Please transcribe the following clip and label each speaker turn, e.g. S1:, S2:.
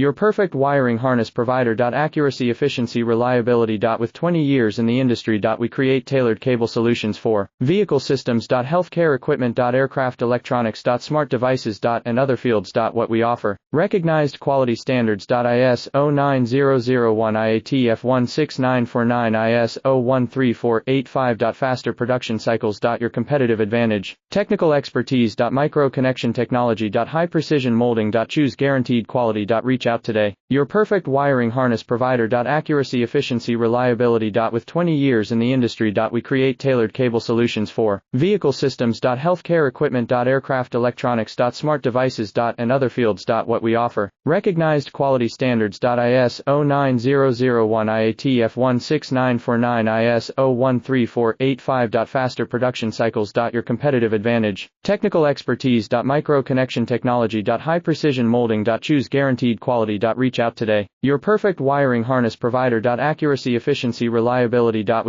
S1: Your perfect wiring harness provider. Accuracy, efficiency, reliability. With 20 years in the industry. We create tailored cable solutions for vehicle systems. Healthcare equipment. Aircraft electronics. Smart devices. And other fields. What we offer. Recognized quality standards. ISO 9001 IATF 16949 ISO 13485. Faster production cycles. Your competitive advantage. Technical expertise. Micro connection technology. High precision molding. Choose guaranteed quality. Reach out today. Your perfect wiring harness provider. Accuracy, efficiency, reliability. With 20 years in the industry. We create tailored cable solutions for vehicle systems. Healthcare equipment. Aircraft electronics. Smart devices. And other fields. What we offer. Recognized quality standards. ISO 9001 IATF 16949 ISO 13485. Faster production cycles. Your competitive advantage. Technical expertise. Micro connection technology. High precision molding. Choose guaranteed quality. Reach out today. Your perfect wiring harness provider. Accuracy, efficiency, reliability.